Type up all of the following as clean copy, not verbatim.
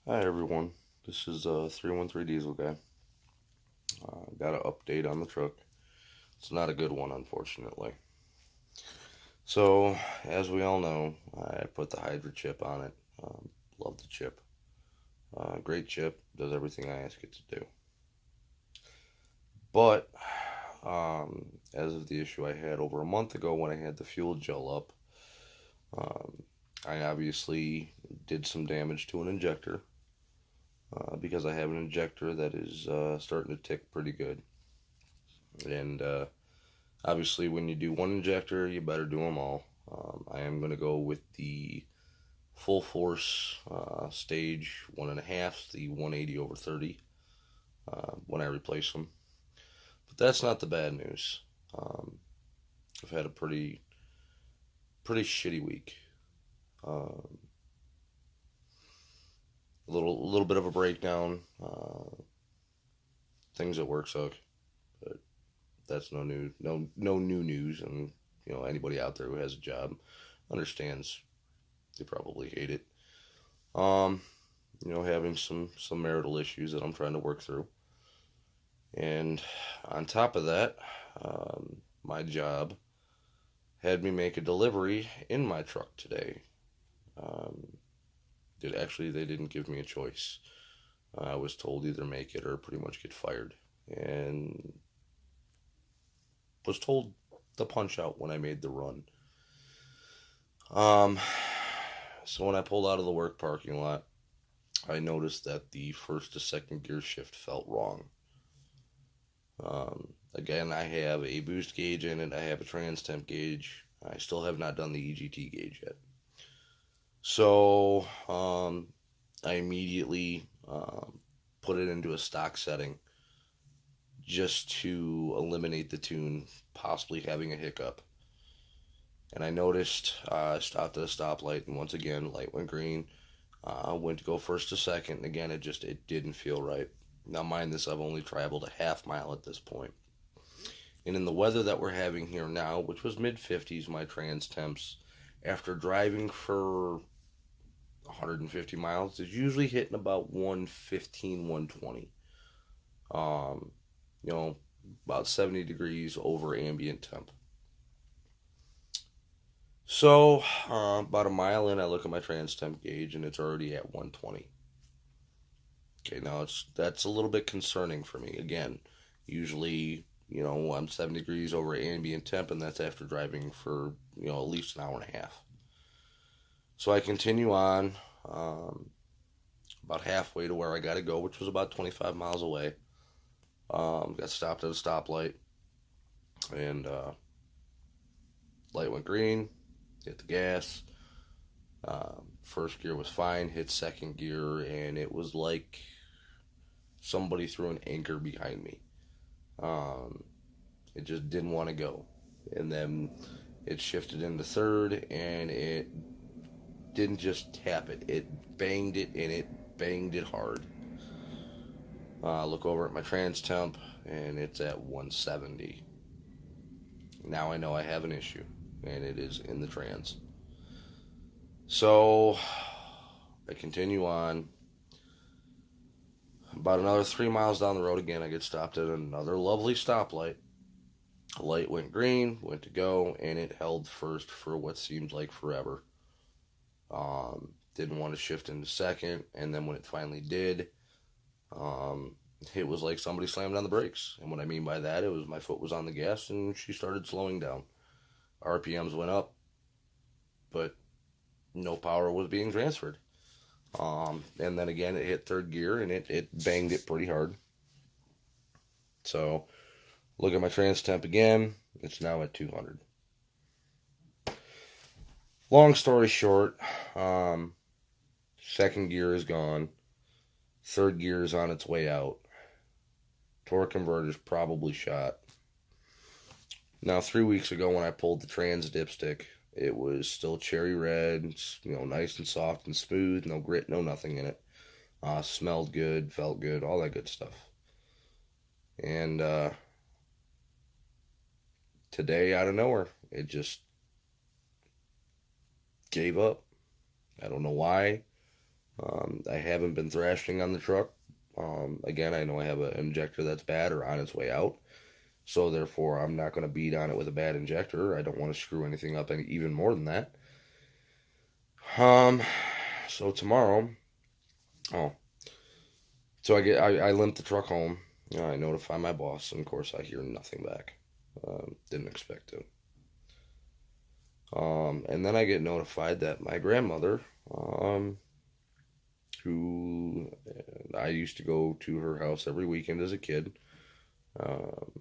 Hi everyone, this is 313 Diesel Guy. Got an update on the truck. It's not a good one, unfortunately. So, as we all know, I put the Hydra chip on it. Love the chip. Great chip, does everything I ask it to do. But, as of the issue I had over a month ago when I had the fuel gel up, um, I obviously did some damage to an injector. Because I have an injector that is starting to tick pretty good. And obviously, when you do one injector, you better do them all. I am going to go with the full force stage 1.5, the 180 over 30, when I replace them. But that's not the bad news. Um, I've had a pretty shitty week. Um, a little bit of a breakdown. Things at work suck, but that's no new news. And anybody out there who has a job understands they probably hate it. Um, having some marital issues that I'm trying to work through, and on top of that, my job had me make a delivery in my truck today. Um, they didn't give me a choice. I was told either make it or pretty much get fired, and was told the punch out when I made the run. Um, so when I pulled out of the work parking lot, I noticed that the first to second gear shift felt wrong. Again, I have a boost gauge in it. I have a trans temp gauge. I still have not done the EGT gauge yet. So I immediately put it into a stock setting just to eliminate the tune possibly having a hiccup. And I noticed I stopped at a stoplight, and once again, light went green. Went to go first to second, and again, it didn't feel right. Now, mind this, I've only traveled a half mile at this point. And in the weather that we're having here now, which was mid 50s, my trans temps, after driving for 150 miles, is usually hitting about 115, 120. Um, you know, about 70 degrees over ambient temp. So, about a mile in, I look at my trans temp gauge and it's already at 120. Okay, now that's a little bit concerning for me. Again, usually, I'm 70 degrees over ambient temp, and that's after driving for, at least an hour and a half. So I continue on, about halfway to where I got to go, which was about 25 miles away. Got stopped at a stoplight, and light went green, hit the gas. First gear was fine, hit second gear, and it was like somebody threw an anchor behind me. It just didn't want to go. And then it shifted into third, and it didn't just tap it, it banged it, and it banged it hard. Look over at my trans temp, and it's at 170. Now I know I have an issue, and it is in the trans. So I continue on. About another 3 miles down the road again, I get stopped at another lovely stoplight. The light went green, went to go, and it held first for what seemed like forever. Didn't want to shift into second, and then when it finally did, it was like somebody slammed on the brakes. And what I mean by that, it was my foot was on the gas, and she started slowing down. RPMs went up, but no power was being transferred. And then again, it hit third gear, and it banged it pretty hard. So, look at my trans temp again. It's now at 200. Long story short, second gear is gone. Third gear is on its way out. Torque converter's probably shot. Now, 3 weeks ago when I pulled the trans dipstick, it was still cherry red, nice and soft and smooth, no grit, no nothing in it. Smelled good, felt good, all that good stuff. And today, out of nowhere, it just gave up. I don't know why. I haven't been thrashing on the truck. Again, I know I have an injector that's bad or on its way out. So therefore, I'm not going to beat on it with a bad injector. I don't want to screw anything up any, even more than that. Um, so tomorrow, oh, so I limp the truck home. I notify my boss, and of course I hear nothing back. Didn't expect to. And then I get notified that my grandmother, who I used to go to her house every weekend as a kid, um,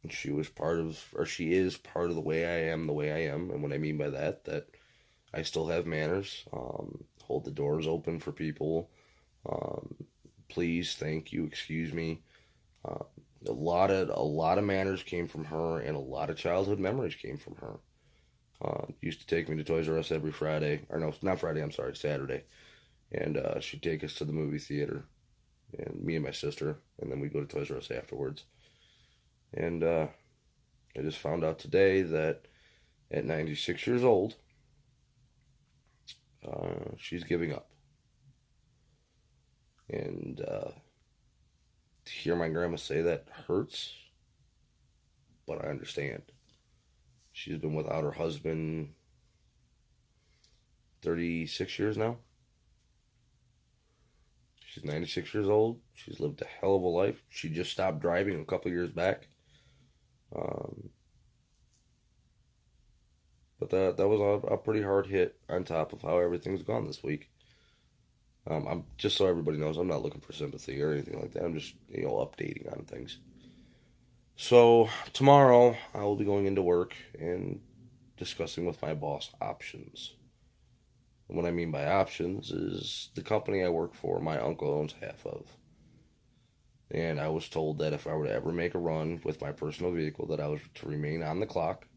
she was part of, or she is part of the way I am. And what I mean by that, that I still have manners, hold the doors open for people, um, please, thank you, excuse me. Uh, a lot of manners came from her, and a lot of childhood memories came from her. Used to take me to Toys R Us every Friday, or no, not Friday. I'm sorry, Saturday, and she'd take us to the movie theater, and me and my sister, and then we'd go to Toys R Us afterwards. And I just found out today that at 96 years old, she's giving up. And to hear my grandma say that hurts, but I understand. She's been without her husband 36 years now. She's 96 years old. She's lived a hell of a life. She just stopped driving a couple years back. Um, but that was a pretty hard hit on top of how everything's gone this week. I'm just so everybody knows, I'm not looking for sympathy or anything like that. I'm just updating on things. So tomorrow I will be going into work and discussing with my boss options. And what I mean by options is the company I work for, my uncle owns half of. And I was told that if I were to ever make a run with my personal vehicle, that I was to remain on the clock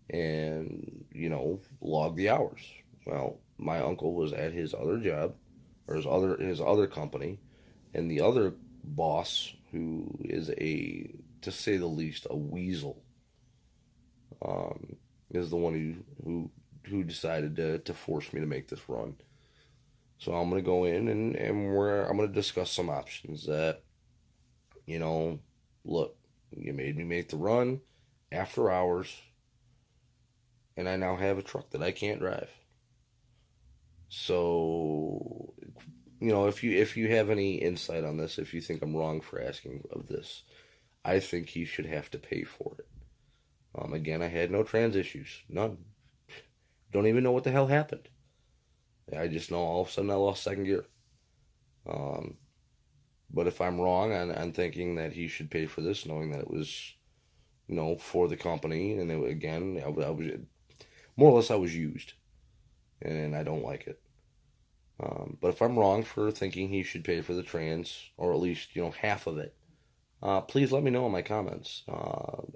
and, log the hours. Well, my uncle was at his other job, or his other company, and the other boss, who is to say the least, a weasel, is the one who decided to force me to make this run. So I'm gonna go in and I'm gonna discuss some options that, look, you made me make the run after hours, and I now have a truck that I can't drive. So, if you have any insight on this, if you think I'm wrong for asking of this, I think he should have to pay for it. Again, I had no trans issues, none. Don't even know what the hell happened. I just know all of a sudden I lost second gear. Um, but if I'm wrong on thinking that he should pay for this, knowing that it was, for the company, and again, I was more or less I was used, and I don't like it. But if I'm wrong for thinking he should pay for the trans, or at least half of it, please let me know in my comments.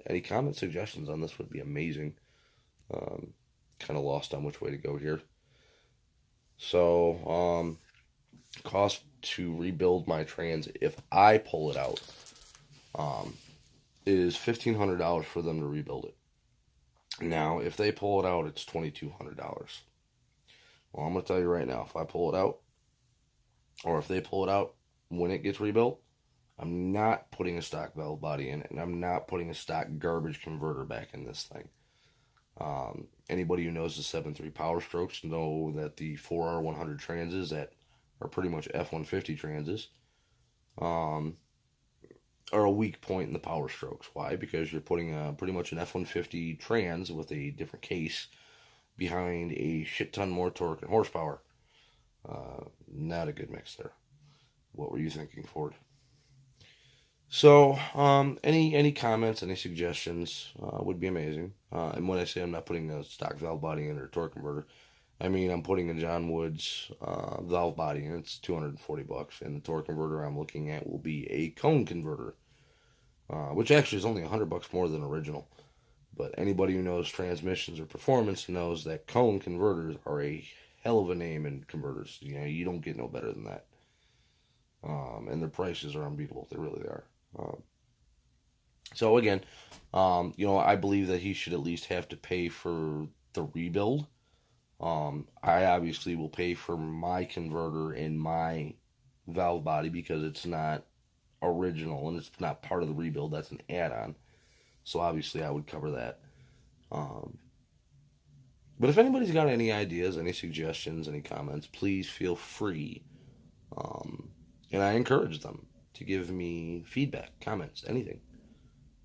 Any comment suggestions on this would be amazing. Kind of lost on which way to go here. So, cost to rebuild my trans if I pull it out is $1,500 for them to rebuild it. Now, if they pull it out, it's $2,200. Well, I'm going to tell you right now, if I pull it out, or if they pull it out when it gets rebuilt, I'm not putting a stock valve body in it, and I'm not putting a stock garbage converter back in this thing. Anybody who knows the 7.3 Power Strokes know that the 4R100 transes that are pretty much F-150 transes are a weak point in the Power Strokes. Why? Because you're putting pretty much an F-150 trans with a different case behind a shit ton more torque and horsepower. Not a good mix there. What were you thinking, Ford? So, any comments, any suggestions would be amazing. And when I say I'm not putting a stock valve body in or a torque converter, I mean I'm putting a John Woods valve body in. It's $240, and the torque converter I'm looking at will be a cone converter, which actually is only $100 more than original. But anybody who knows transmissions or performance knows that cone converters are a hell of a name in converters. You don't get no better than that. And their prices are unbeatable. They really are. So again, I believe that he should at least have to pay for the rebuild. I obviously will pay for my converter in my valve body because it's not original and it's not part of the rebuild. That's an add-on. So obviously I would cover that. Um, but if anybody's got any ideas, any suggestions, any comments, please feel free. Um, and I encourage them to give me feedback, comments, anything.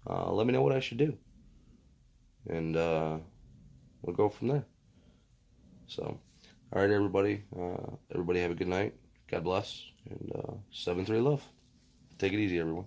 Let me know what I should do. And we'll go from there. So, all right, everybody. Everybody have a good night. God bless. And 7-3 love. Take it easy, everyone.